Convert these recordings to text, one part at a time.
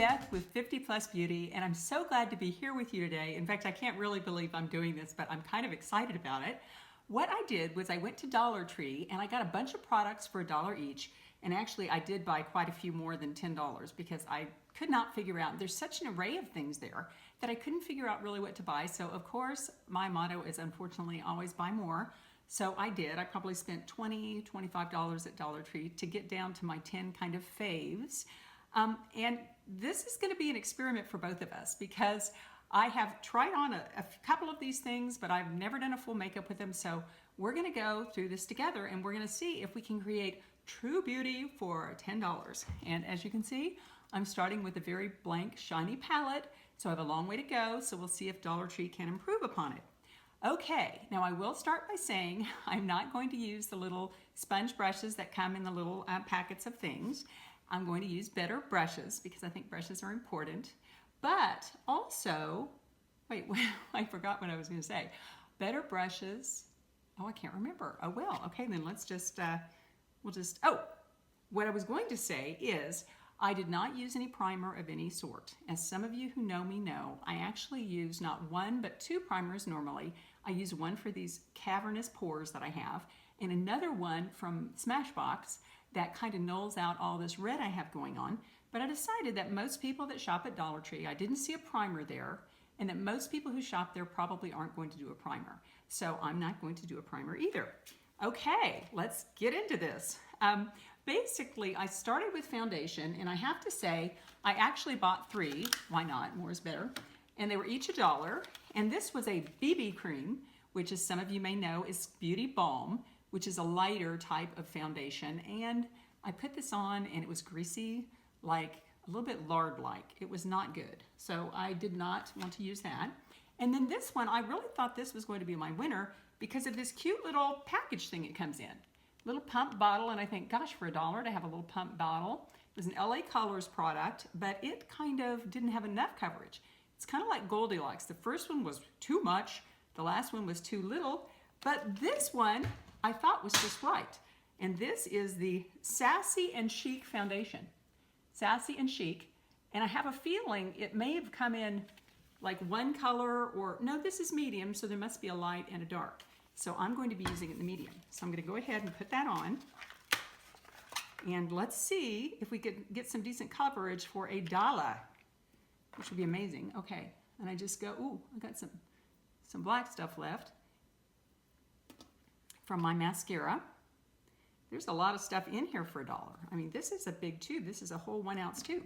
Beth with 50 Plus Beauty, and I'm so glad to be here with you today. In fact, I can't really believe I'm doing this, but I'm kind of excited about it. What I did was I went to Dollar Tree and I got a bunch of products for $1 each. And actually I did buy quite a few more than $10 because I could not figure out, there's such an array of things there that I couldn't figure out really what to buy. So of course, my motto is unfortunately always buy more. So I did. I probably spent $20, $25 at Dollar Tree to get down to my 10 kind of faves. And this is going to be an experiment for both of us because I have tried on a couple of these things, but I've never done a full makeup with them. So we're going to go through this together and we're going to see if we can create true beauty for $10. And as you can see, I'm starting with a very blank, shiny palette. So I have a long way to go. So we'll see if Dollar Tree can improve upon it. Okay, now I will start by saying I'm not going to use the little sponge brushes that come in the little packets of things. I'm going to use better brushes because I think brushes are important. But also, wait, I forgot what I was going to say. Better brushes. Oh, I can't remember. Oh, well, okay, then let's just, what I was going to say is I did not use any primer of any sort. As some of you who know me know, I actually use not one, but two primers normally. I use one for these cavernous pores that I have and another one from Smashbox that kind of nulls out all this red I have going on. But I decided that most people that shop at Dollar Tree, I didn't see a primer there, and that most people who shop there probably aren't going to do a primer. So I'm not going to do a primer either. Okay, let's get into this. Basically, I started with foundation, and I have to say, I actually bought 3. Why not? More is better. And they were each $1. And this was a BB cream, which as some of you may know is Beauty Balm, which is a lighter type of foundation. And I put this on and it was greasy, like a little bit lard-like. It was not good. So I did not want to use that. And then this one, I really thought this was going to be my winner because of this cute little package thing it comes in. Little pump bottle, and I think, gosh, for $1 to have a little pump bottle. It was an LA Colors product, but it kind of didn't have enough coverage. It's kind of like Goldilocks. The first one was too much. The last one was too little. But this one I thought was just right. And this is the Sassy and Chic foundation. Sassy and Chic. And I have a feeling it may have come in like one color or, no, this is medium, so there must be a light and a dark. So I'm going to be using it in the medium. So I'm going to go ahead and put that on. And let's see if we could get some decent coverage for $1, which would be amazing. Okay, and I just go, ooh, I got some black stuff left from my mascara. There's a lot of stuff in here for $1. I mean, this is a big tube. This is a whole 1 ounce tube.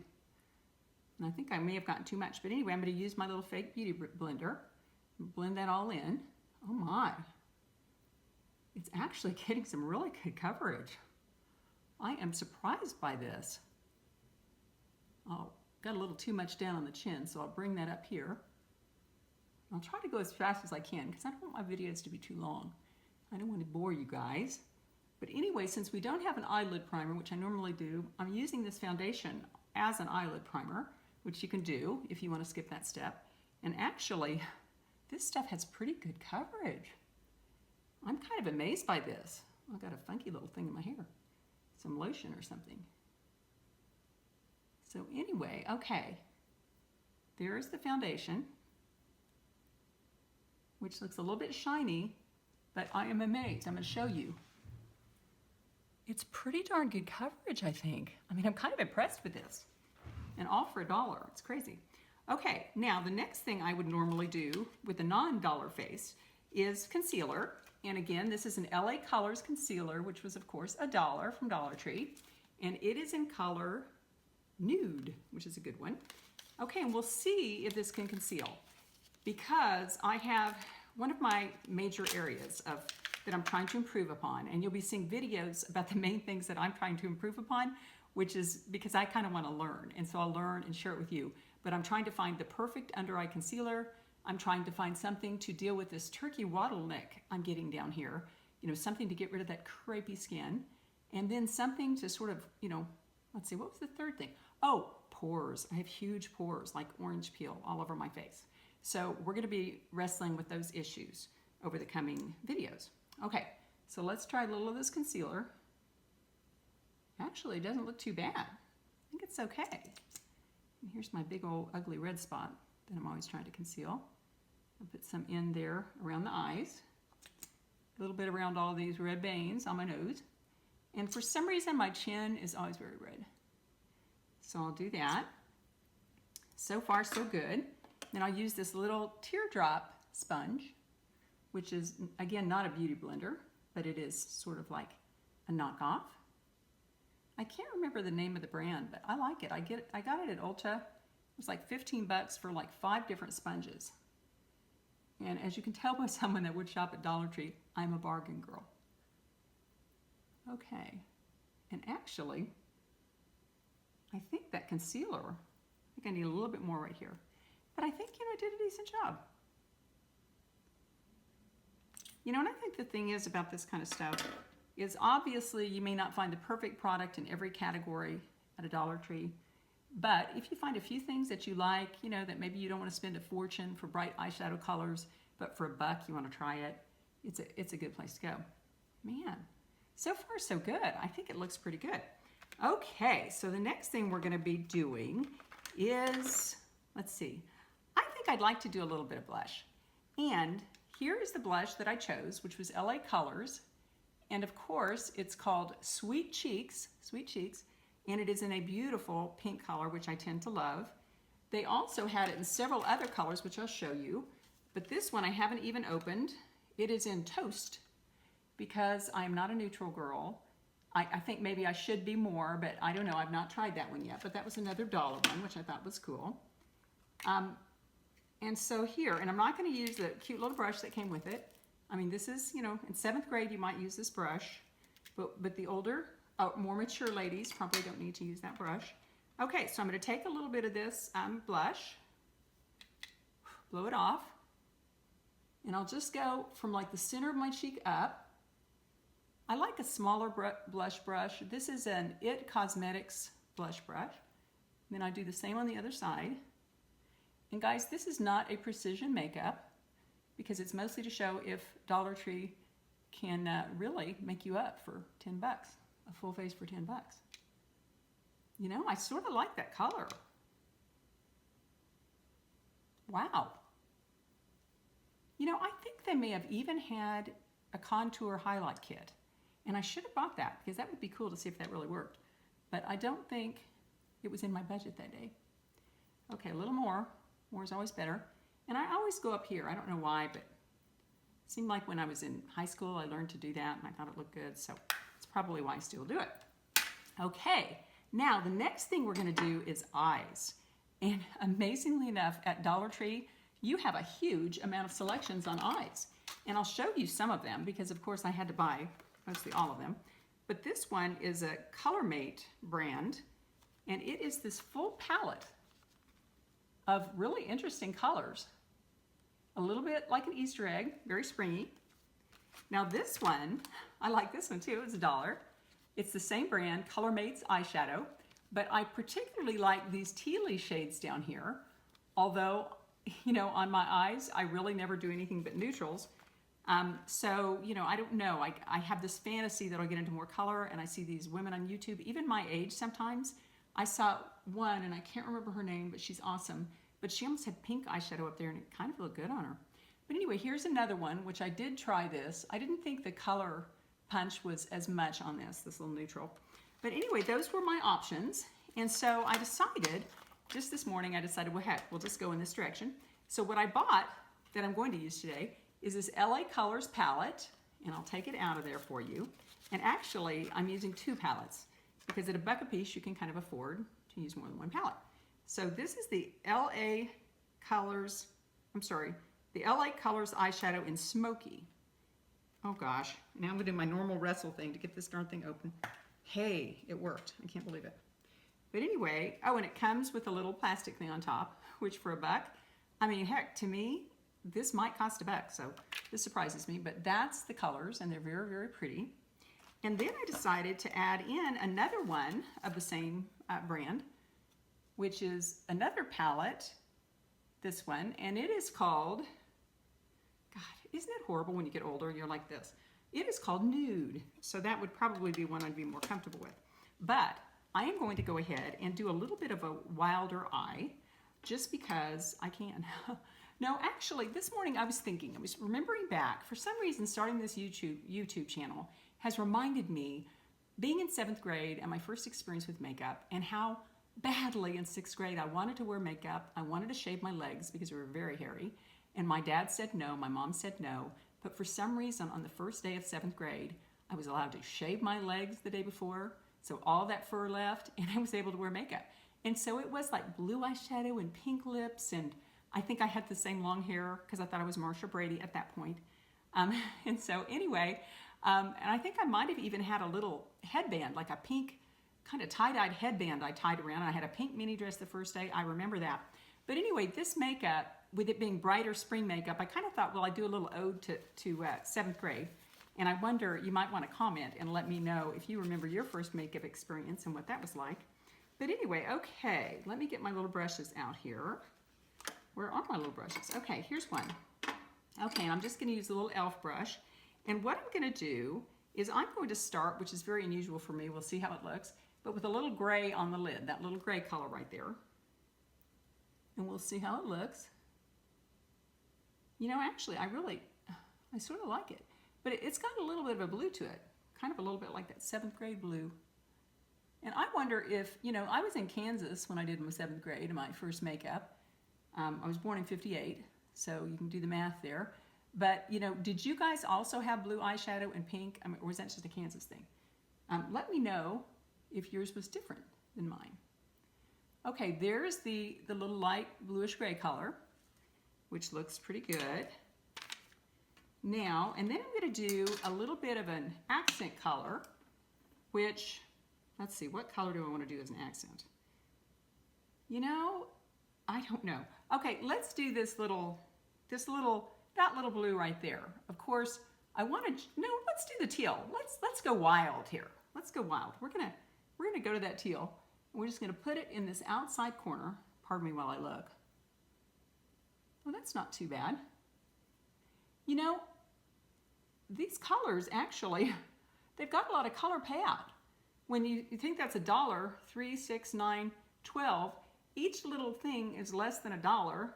And I think I may have gotten too much, but anyway, I'm going to use my little fake beauty blender and blend that all in. Oh my. It's actually getting some really good coverage. I am surprised by this. Oh, got a little too much down on the chin, so I'll bring that up here. I'll try to go as fast as I can because I don't want my videos to be too long. I don't want to bore you guys. But anyway, since we don't have an eyelid primer, which I normally do, I'm using this foundation as an eyelid primer, which you can do if you want to skip that step. And actually, this stuff has pretty good coverage. I'm kind of amazed by this. I've got a funky little thing in my hair. Some lotion or something. So anyway, okay. There's the foundation, which looks a little bit shiny, but I am amazed. I'm going to show you. It's pretty darn good coverage, I think. I mean, I'm kind of impressed with this. And all for $1. It's crazy. Okay, now the next thing I would normally do with a non-dollar face is concealer. And again, this is an LA Colors concealer, which was, of course, $1 from Dollar Tree. And it is in color Nude, which is a good one. Okay, and we'll see if this can conceal. Because I have one of my major areas that I'm trying to improve upon. And you'll be seeing videos about the main things that I'm trying to improve upon, which is because I kind of want to learn. And so I'll learn and share it with you. But I'm trying to find the perfect under-eye concealer. I'm trying to find something to deal with this turkey wattle neck I'm getting down here. You know, something to get rid of that crepey skin. And then something to sort of, you know, let's see, what was the third thing? Oh, pores. I have huge pores, like orange peel all over my face. So we're going to be wrestling with those issues over the coming videos. Okay, so let's try a little of this concealer. Actually, it doesn't look too bad. I think it's okay. And here's my big old ugly red spot that I'm always trying to conceal. I'll put some in there around the eyes, a little bit around all these red veins on my nose. And for some reason, my chin is always very red. So I'll do that. So far, so good. Then I'll use this little teardrop sponge, which is, again, not a beauty blender, but it is sort of like a knockoff. I can't remember the name of the brand, but I like it. I got it at Ulta. It was like 15 bucks for like 5 different sponges. And as you can tell by someone that would shop at Dollar Tree, I'm a bargain girl. Okay, and actually, I think that concealer, I think I need a little bit more right here. But I think, I did a decent job. And I think the thing is about this kind of stuff is obviously you may not find the perfect product in every category at a Dollar Tree. But if you find a few things that you like, that maybe you don't want to spend a fortune for bright eyeshadow colors, but for $1 you want to try it, it's a good place to go. Man, so far so good. I think it looks pretty good. Okay, so the next thing we're going to be doing is, let's see, I think I'd like to do a little bit of blush. And here is the blush that I chose, which was LA Colors. And of course, it's called Sweet Cheeks, and it is in a beautiful pink color, which I tend to love. They also had it in several other colors, which I'll show you. But this one I haven't even opened. It is in Toast, because I'm not a neutral girl. I think maybe I should be more, but I don't know. I've not tried that one yet, but that was another $1 one, which I thought was cool. And so here, and I'm not going to use the cute little brush that came with it. I mean, this is, in 7th grade, you might use this brush, but the older, more mature ladies probably don't need to use that brush. Okay, so I'm going to take a little bit of this blush, blow it off, and I'll just go from like the center of my cheek up. I like a smaller blush brush. This is an IT Cosmetics blush brush. Then I do the same on the other side. And guys, this is not a precision makeup because it's mostly to show if Dollar Tree can really make you up for 10 bucks, a full face for 10 bucks. I sort of like that color. Wow. I think they may have even had a contour highlight kit. And I should have bought that because that would be cool to see if that really worked. But I don't think it was in my budget that day. Okay, a little more. More is always better. And I always go up here. I don't know why, but it seemed like when I was in high school, I learned to do that, and I thought it looked good. So it's probably why I still do it. Okay, now the next thing we're going to do is eyes. And amazingly enough, at Dollar Tree, you have a huge amount of selections on eyes. And I'll show you some of them because, of course, I had to buy mostly all of them. But this one is a ColorMate brand, and it is this full palette of really interesting colors. A little bit like an Easter egg, very springy. Now this one, I like this one too, it's $1. It's the same brand, ColorMate's eyeshadow, but I particularly like these tealy shades down here. Although, on my eyes, I really never do anything but neutrals. So, I don't know. I have this fantasy that I'll get into more color, and I see these women on YouTube, even my age sometimes. I saw one, and I can't remember her name, but she's awesome. But she almost had pink eyeshadow up there, and it kind of looked good on her. But anyway, here's another one, which I did try this. I didn't think the color punch was as much on this little neutral. But anyway, those were my options. And so I decided, just this morning, I decided, well, heck, we'll just go in this direction. So what I bought that I'm going to use today is this LA Colors palette, and I'll take it out of there for you. And actually, I'm using 2 palettes because at $1 a piece, you can kind of afford to use more than 1 palette. So this is the LA Colors eyeshadow in Smokey. Oh gosh, now I'm gonna do my normal wrestle thing to get this darn thing open. Hey, it worked, I can't believe it. But anyway, oh, and it comes with a little plastic thing on top, which for $1, I mean, heck, to me, this might cost $1, so this surprises me, but that's the colors, and they're very, very pretty. And then I decided to add in another one of the same brand, which is another palette, this one, and it is called, God, isn't it horrible when you get older and you're like this? It is called Nude, so that would probably be one I'd be more comfortable with. But I am going to go ahead and do a little bit of a wilder eye just because I can. No, actually, this morning I was remembering back, for some reason starting this YouTube channel has reminded me being in 7th grade and my first experience with makeup and how badly in 6th grade I wanted to wear makeup. I wanted to shave my legs because they were very hairy. And my dad said no, my mom said no. But for some reason on the first day of 7th grade, I was allowed to shave my legs the day before. So all that fur left and I was able to wear makeup. And so it was like blue eyeshadow and pink lips, and I think I had the same long hair because I thought I was Marsha Brady at that point. And so anyway, and I think I might have even had a little headband, like a pink kind of tie-dyed headband I tied around. I had a pink mini dress the first day. I remember that. But anyway, this makeup, with it being brighter spring makeup, I kind of thought, well, I'd do a little ode to 7th grade. And I wonder, you might want to comment and let me know if you remember your first makeup experience and what that was like. But anyway, okay, let me get my little brushes out here. Where are my little brushes? Okay, here's one. Okay, and I'm just going to use the little e.l.f. brush. And what I'm going to do is I'm going to start, which is very unusual for me, we'll see how it looks, but with a little gray on the lid, that little gray color right there. And we'll see how it looks. You know, actually, I sort of like it. But it's got a little bit of a blue to it, kind of a little bit like that 7th grade blue. And I wonder if, you know, I was in Kansas when I did my 7th grade and my first makeup. I was born in 58, so you can do the math there. But, you know, did you guys also have blue eyeshadow and pink? I mean, or was that just a Kansas thing? Let me know if yours was different than mine. Okay, there's the little light bluish gray color, which looks pretty good. Now, and then I'm going to do a little bit of an accent color, which, let's see, what color do I want to do as an accent? You know, I don't know. Okay, let's do this little, that little blue right there. Of course, I want to, no, let's do the teal. Let's go wild here. Let's go wild. We're gonna go to that teal. And we're just gonna put it in this outside corner. Pardon me while I look. Well, that's not too bad. You know, these colors actually, they've got a lot of color payout. When you think that's $1, 3, 6, 9, 12, each little thing is less than $1.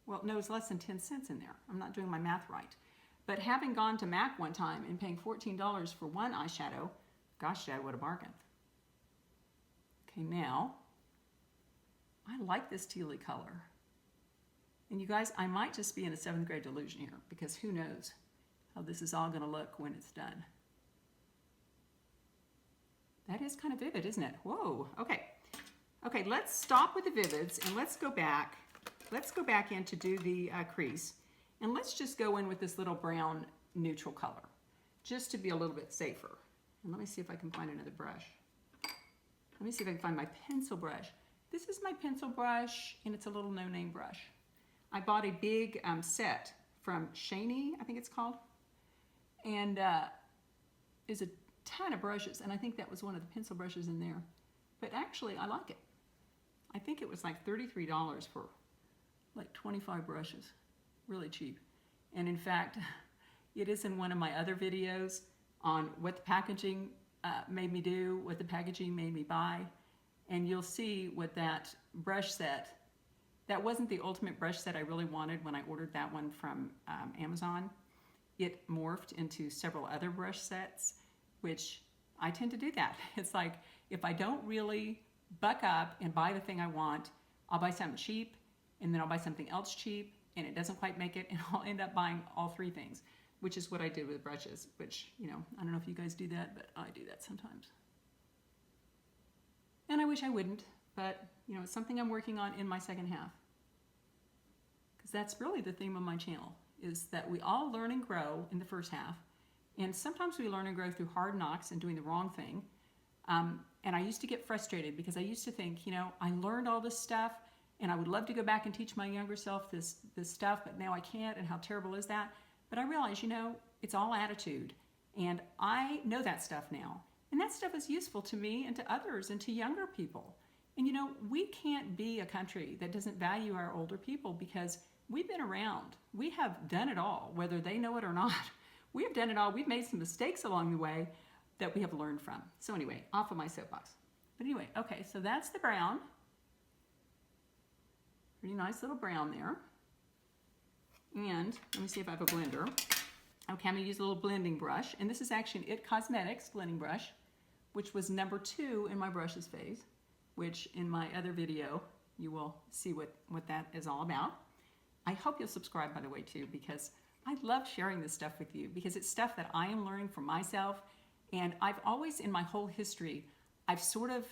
Well, no, it's less than 10 cents in there. I'm not doing my math right. But having gone to MAC one time and paying $14 for one eyeshadow, gosh, Dad, what a bargain. Okay, now, I like this tealy color. And you guys, I might just be in a 7th grade delusion here, because who knows how this is all gonna look when it's done. That is kind of vivid, isn't it? Whoa, okay. Okay, let's stop with the vivids and let's go back. Let's go back in to do the crease. And let's just go in with this little brown neutral color, just to be a little bit safer. And let me see if I can find another brush. Let me see if I can find my pencil brush. This is my pencil brush, and it's a little no-name brush. I bought a big set from Shaney, I think it's called. And there's a ton of brushes, and I think that was one of the pencil brushes in there. But actually, I like it. I think it was like $33 for like 25 brushes. Really cheap. And in fact, it is in one of my other videos on what the packaging made me do, what the packaging made me buy. And you'll see what that brush set, that wasn't the ultimate brush set I really wanted when I ordered that one from Amazon. It morphed into several other brush sets, which I tend to do that. It's like, if I don't really buck up and buy the thing I want, I'll buy something cheap, and then I'll buy something else cheap, and it doesn't quite make it, and I'll end up buying all three things, which is what I did with brushes, which, you know, I don't know if you guys do that, but I do that sometimes. And I wish I wouldn't, but, you know, it's something I'm working on in my second half. Because that's really the theme of my channel, is that we all learn and grow in the first half, and sometimes we learn and grow through hard knocks and doing the wrong thing. And I used to get frustrated because I used to think, you know, I learned all this stuff, and I would love to go back and teach my younger self this stuff, but now I can't, and how terrible is that? But I realized, you know, it's all attitude, and I know that stuff now. And that stuff is useful to me and to others and to younger people. And you know, we can't be a country that doesn't value our older people, because we've been around. We have done it all, whether they know it or not. We have done it all. We've made some mistakes along the way that we have learned from. So anyway, off of my soapbox. But anyway, okay, so that's the brown. Pretty nice little brown there. And let me see if I have a blender. Okay, I'm gonna use a little blending brush. And this is actually an It Cosmetics blending brush, which was number 2 in my brushes phase, which in my other video, you will see what that is all about. I hope you'll subscribe, by the way, too, because I love sharing this stuff with you, because it's stuff that I am learning for myself. And I've always, in my whole history, I've sort of,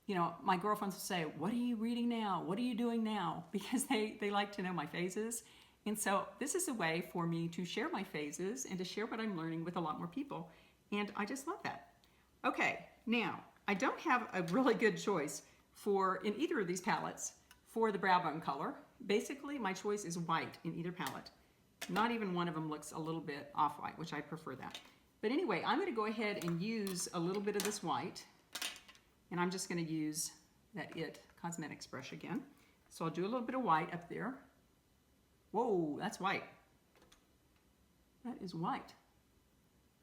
you know, my girlfriends will say, what are you reading now? What are you doing now? Because they like to know my phases. And so this is a way for me to share my phases and to share what I'm learning with a lot more people. And I just love that. Okay, now, I don't have a really good choice in either of these palettes for the brow bone color. Basically, my choice is white in either palette. Not even one of them looks a little bit off-white, which I prefer that. But anyway, I'm going to go ahead and use a little bit of this white. And I'm just going to use that It Cosmetics brush again. So I'll do a little bit of white up there. Whoa, that's white. That is white.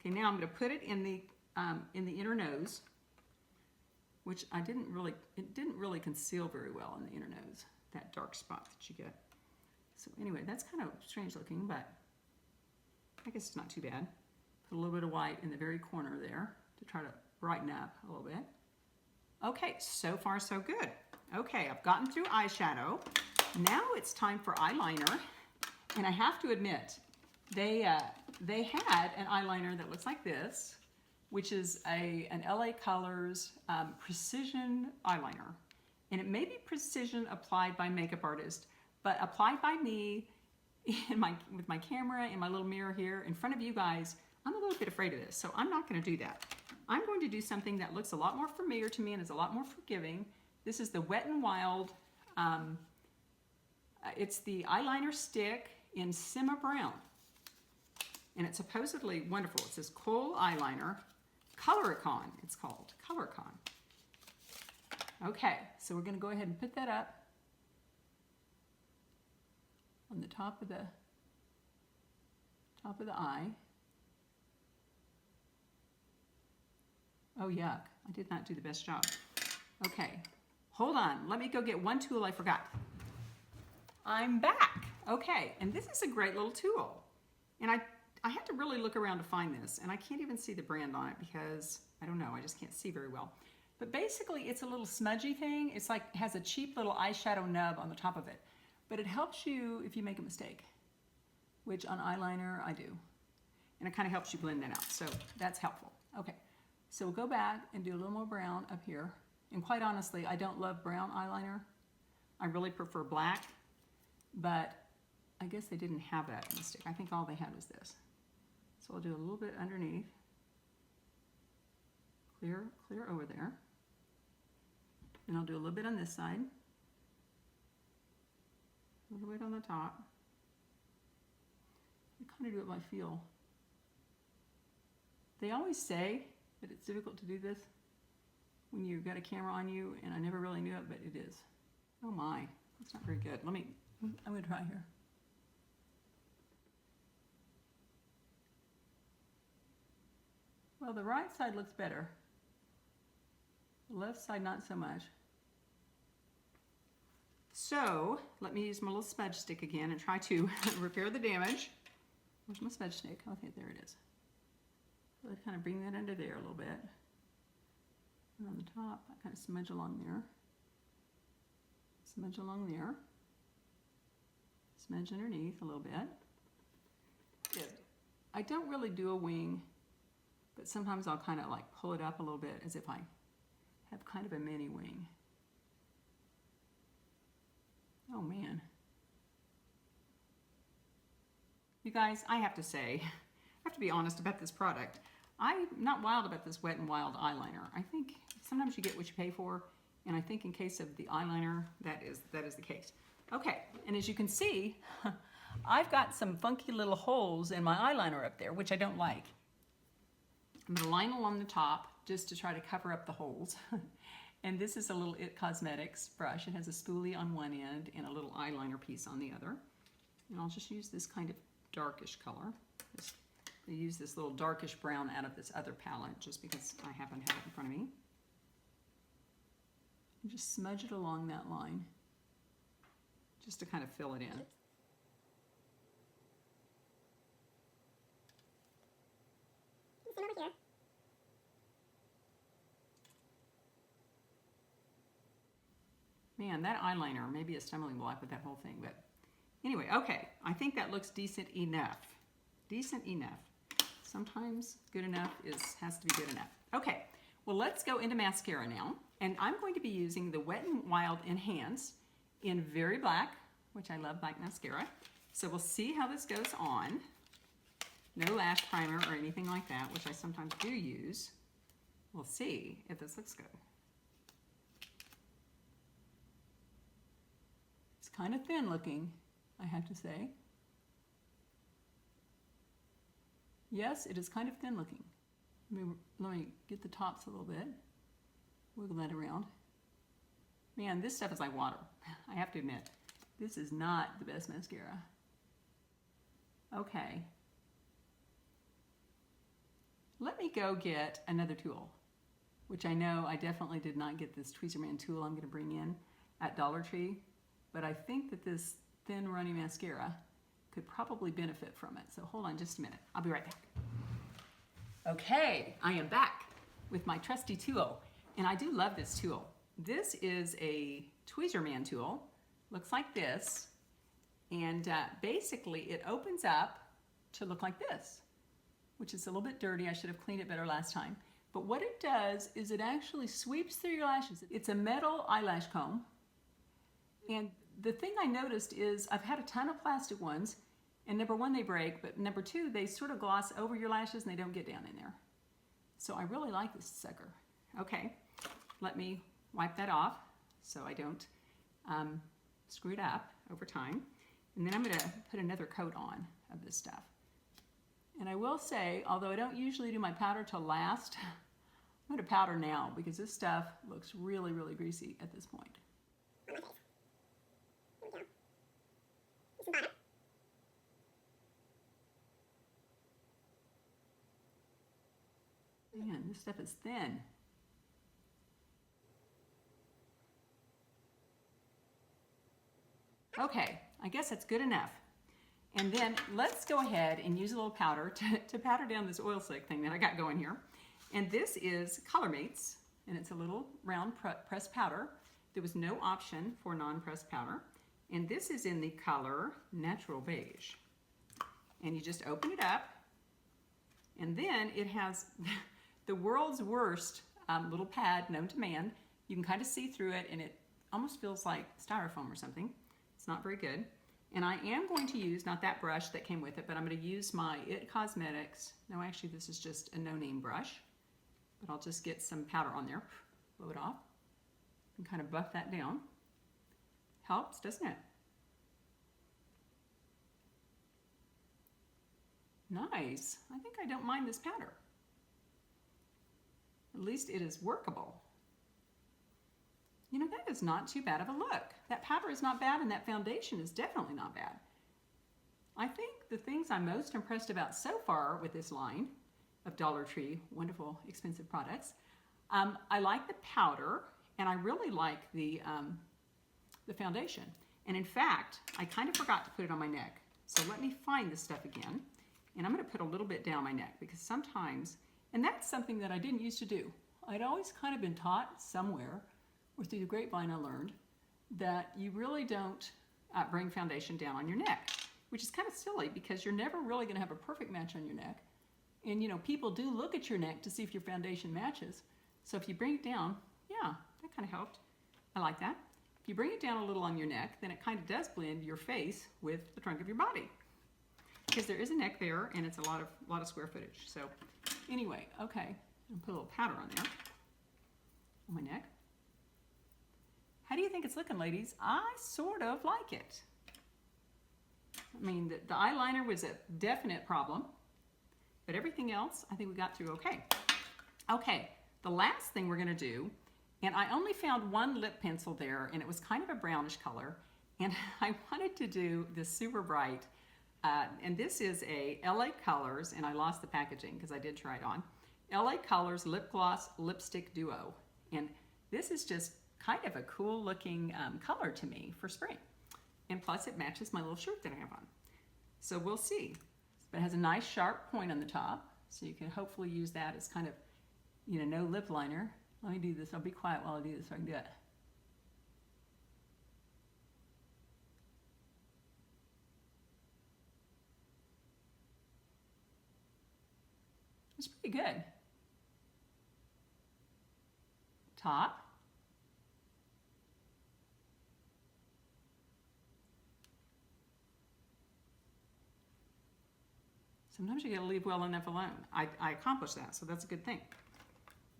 Okay, now I'm going to put it in the inner nose, which it didn't really conceal very well in the inner nose, that dark spot that you get. So anyway, that's kind of strange looking, but I guess it's not too bad. Put a little bit of white in the very corner there to try to brighten up a little bit. Okay, so far so good. Okay, I've gotten through eyeshadow. Now it's time for eyeliner. And I have to admit, they had an eyeliner that looks like this, which is an LA Colors precision eyeliner. And it may be precision applied by makeup artist, but applied by me with my camera and my little mirror here in front of you guys, I'm a little bit afraid of this, so I'm not going to do that. I'm going to do something that looks a lot more familiar to me and is a lot more forgiving. This is the Wet n Wild, it's the eyeliner stick in Simma Brown. And it's supposedly wonderful. It says Kohl Eyeliner, Coloricon, it's called, Coloricon. Okay, so we're going to go ahead and put that up on the top of the eye. Oh, yuck. I did not do the best job. Okay, hold on. Let me go get one tool I forgot. I'm back. Okay, and this is a great little tool. And I had to really look around to find this, and I can't even see the brand on it because, I don't know, I just can't see very well. But basically, it's a little smudgy thing. It's like, it has a cheap little eyeshadow nub on the top of it. But it helps you if you make a mistake, which on eyeliner, I do. And it kind of helps you blend that out, so that's helpful. Okay, so we'll go back and do a little more brown up here. And quite honestly, I don't love brown eyeliner. I really prefer black, but I guess they didn't have that in the stick. I think all they had was this. So I'll do a little bit underneath. Clear over there. And I'll do a little bit on this side. A little bit on the top. I kind of do it by feel. They always say that it's difficult to do this when you've got a camera on you, and I never really knew it, but it is. Oh my, that's not very good. I'm gonna try here. Well, the right side looks better. The left side, not so much. So, let me use my little smudge stick again and try to repair the damage. Where's my smudge stick? Okay, there it is. So I kind of bring that under there a little bit. And on the top, I kind of smudge along there. Smudge along there. Smudge underneath a little bit. Good. I don't really do a wing, but sometimes I'll kind of like pull it up a little bit as if I have kind of a mini wing. Oh man. You guys, I have to say, I have to be honest about this product. I'm not wild about this Wet n Wild eyeliner. I think sometimes you get what you pay for, and I think in case of the eyeliner, that is the case. Okay, and as you can see, I've got some funky little holes in my eyeliner up there, which I don't like. I'm gonna line along the top just to try to cover up the holes. And this is a little It Cosmetics brush. It has a spoolie on one end and a little eyeliner piece on the other. And I'll just use this kind of darkish color. I use this little darkish brown out of this other palette just because I happen to have it in front of me. And just smudge it along that line, just to kind of fill it in. Same over here. Man, that eyeliner may be a stumbling block with that whole thing, but anyway, okay. I think that looks decent enough. Decent enough. Sometimes good enough has to be good enough. Okay, well, let's go into mascara now. And I'm going to be using the Wet n Wild Enhance in Very Black, which I love black mascara. So we'll see how this goes on. No lash primer or anything like that, which I sometimes do use. We'll see if this looks good. It's kind of thin looking, I have to say. Yes, it is kind of thin looking. Let me get the tops a little bit. Wiggle that around. Man, this stuff is like water. I have to admit, this is not the best mascara. Okay. Let me go get another tool, which I know I definitely did not get this Tweezerman tool I'm going to bring in at Dollar Tree, but I think that this thin runny mascara could probably benefit from it. So hold on just a minute. I'll be right back. Okay, I am back with my trusty tool, and I do love this tool. This is a Tweezerman tool, looks like this, and basically it opens up to look like this, which is a little bit dirty. I should have cleaned it better last time. But what it does is it actually sweeps through your lashes. It's a metal eyelash comb, and the thing I noticed is I've had a ton of plastic ones, and number one, they break, but number two, they sort of gloss over your lashes and they don't get down in there. So I really like this sucker. Okay, let me wipe that off so I don't screw it up over time. And then I'm gonna put another coat on of this stuff. And I will say, although I don't usually do my powder till last, I'm gonna powder now because this stuff looks really, really greasy at this point. On my face. There we go. This is bottom. Man, this stuff is thin. Okay, I guess that's good enough. And then let's go ahead and use a little powder to powder down this oil slick thing that I got going here. And this is Colormates, and it's a little round pressed powder. There was no option for non-pressed powder. And this is in the color Natural Beige. And you just open it up, and then it has the world's worst little pad known to man. You can kind of see through it, and it almost feels like styrofoam or something. It's not very good. And I am going to use, not that brush that came with it, but I'm going to use my It Cosmetics. No, actually, this is just a no-name brush. But I'll just get some powder on there, blow it off, and kind of buff that down. Helps, doesn't it? Nice. I think I don't mind this powder. At least it is workable. You know, that is not too bad of a look. That powder is not bad, and that foundation is definitely not bad. I think the things I'm most impressed about so far with this line of Dollar Tree, wonderful, expensive products, I like the powder, and I really like the foundation. And in fact, I kind of forgot to put it on my neck. So let me find this stuff again. And I'm going to put a little bit down my neck because sometimes, and that's something that I didn't used to do. I'd always kind of been taught somewhere, or through the grapevine I learned, that you really don't bring foundation down on your neck, which is kind of silly because you're never really going to have a perfect match on your neck. And you know, people do look at your neck to see if your foundation matches. So if you bring it down, yeah, that kind of helped. I like that. If you bring it down a little on your neck, then it kind of does blend your face with the trunk of your body. Because there is a neck there, and it's a lot of square footage. So anyway, okay, I'll put a little powder on there on my neck. How do you think it's looking, ladies? I sort of like it. I mean, the eyeliner was a definite problem, but everything else, I think we got through okay. Okay, the last thing we're gonna do, and I only found one lip pencil there, and it was kind of a brownish color, and I wanted to do this super bright, and this is a LA Colors, and I lost the packaging because I did try it on. LA Colors Lip Gloss Lipstick Duo, and this is just kind of a cool looking color to me for spring. And plus it matches my little shirt that I have on. So we'll see. But it has a nice sharp point on the top, so you can hopefully use that as kind of, no lip liner. Let me do this. I'll be quiet while I do this so I can do it. It's pretty good. Top. Sometimes you gotta leave well enough alone. I accomplished that, so that's a good thing.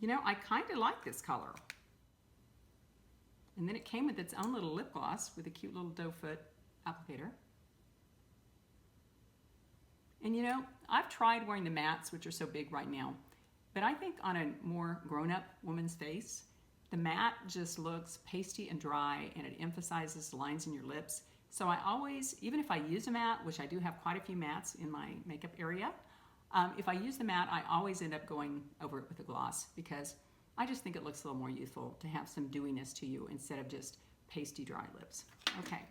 I kind of like this color. And then it came with its own little lip gloss with a cute little doe foot applicator. And I've tried wearing the mattes, which are so big right now, but I think on a more grown-up woman's face, the matte just looks pasty and dry, and it emphasizes the lines in your lips. So I always, even if I use a matte, which I do have quite a few mattes in my makeup area, if I use the matte, I always end up going over it with a gloss because I just think it looks a little more youthful to have some dewiness to you instead of just pasty dry lips. Okay,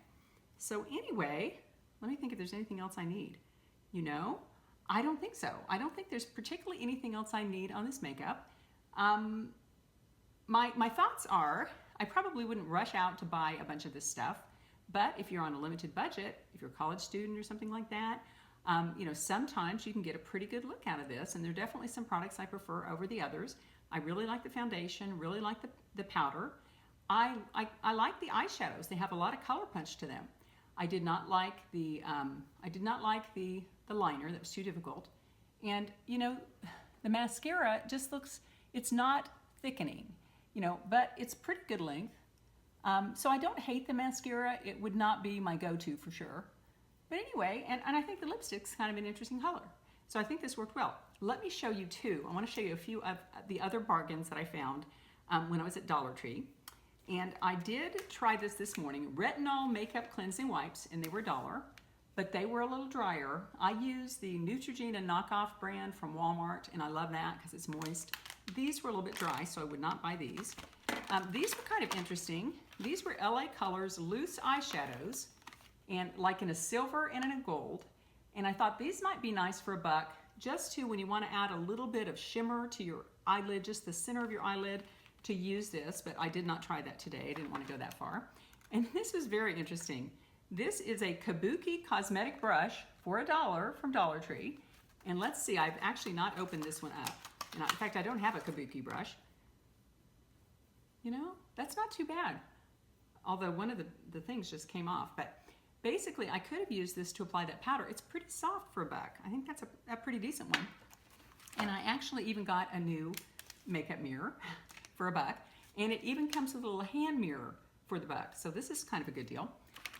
so anyway, let me think if there's anything else I need. I don't think so. I don't think there's particularly anything else I need on this makeup. My thoughts are, I probably wouldn't rush out to buy a bunch of this stuff, but if you're on a limited budget, if you're a college student or something like that, sometimes you can get a pretty good look out of this, and there are definitely some products I prefer over the others. I really like the foundation, really like the powder. I like the eyeshadows. They have a lot of color punch to them. I did not like the liner. That was too difficult. And the mascara just looks, it's not thickening, but it's pretty good length. So I don't hate the mascara. It would not be my go-to for sure. But anyway, and I think the lipstick's kind of an interesting color. So I think this worked well. Let me show you two. I want to show you a few of the other bargains that I found when I was at Dollar Tree. And I did try this morning. Retinol Makeup Cleansing Wipes, and they were $1, but they were a little drier. I used the Neutrogena knockoff brand from Walmart, and I love that because it's moist. These were a little bit dry, so I would not buy these. These were kind of interesting. These were LA Colors loose eyeshadows, and like in a silver and in a gold. And I thought these might be nice for $1, just to when you want to add a little bit of shimmer to your eyelid, just the center of your eyelid, to use this, but I did not try that today. I didn't want to go that far. And this was very interesting. This is a Kabuki cosmetic brush for $1 from Dollar Tree. And let's see, I've actually not opened this one up. And in fact, I don't have a Kabuki brush. That's not too bad. Although one of the things just came off. But basically, I could have used this to apply that powder. It's pretty soft for $1. I think that's a pretty decent one. And I actually even got a new makeup mirror for $1. And it even comes with a little hand mirror for the $1. So this is kind of a good deal.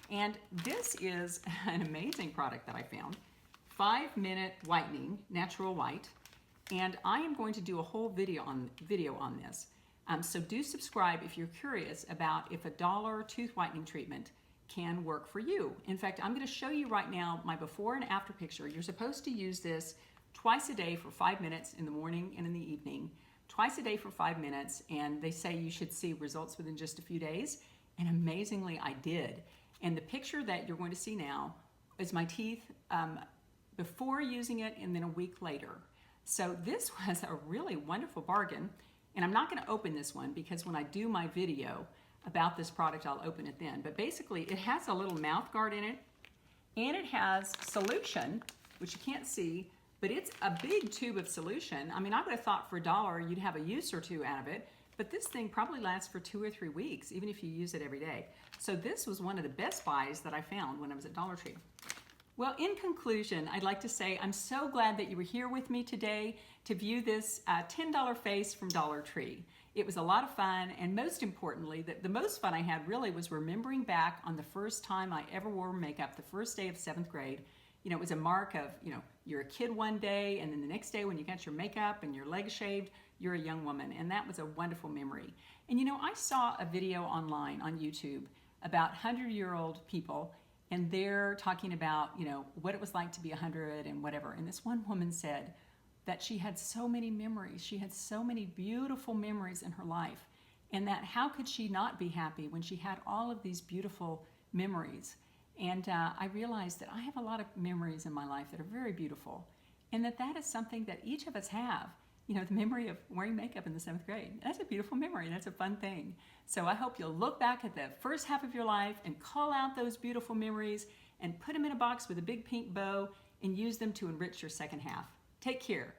And this is an amazing product that I found. 5-minute whitening, natural white. And I am going to do a whole video on this. So do subscribe if you're curious about if a $1 tooth whitening treatment can work for you. In fact, I'm going to show you right now my before and after picture. You're supposed to use this twice a day for 5 minutes in the morning and in the evening. Twice a day for 5 minutes, and they say you should see results within just a few days. And amazingly, I did. And the picture that you're going to see now is my teeth before using it and then a week later. So this was a really wonderful bargain. And I'm not going to open this one because when I do my video about this product, I'll open it then. But basically, it has a little mouth guard in it, and it has solution, which you can't see, but it's a big tube of solution. I mean, I would have thought for $1 you'd have a use or two out of it, but this thing probably lasts for 2 or 3 weeks, even if you use it every day. So this was one of the best buys that I found when I was at Dollar Tree. Well, in conclusion, I'd like to say I'm so glad that you were here with me today to view this $10 face from Dollar Tree. It was a lot of fun, and most importantly, the most fun I had really was remembering back on the first time I ever wore makeup, the first day of 7th grade. It was a mark of, you're a kid one day, and then the next day when you got your makeup and your legs shaved, you're a young woman, and that was a wonderful memory. And I saw a video online on YouTube about 100-year-old people, and they're talking about, what it was like to be 100 and whatever. And this one woman said that she had so many memories. She had so many beautiful memories in her life. and that how could she not be happy when she had all of these beautiful memories. And I realized that I have a lot of memories in my life that are very beautiful, and that is something that each of us have. You know, the memory of wearing makeup in the 7th grade. That's a beautiful memory. That's a fun thing. So I hope you'll look back at the first half of your life and call out those beautiful memories and put them in a box with a big pink bow and use them to enrich your second half. Take care.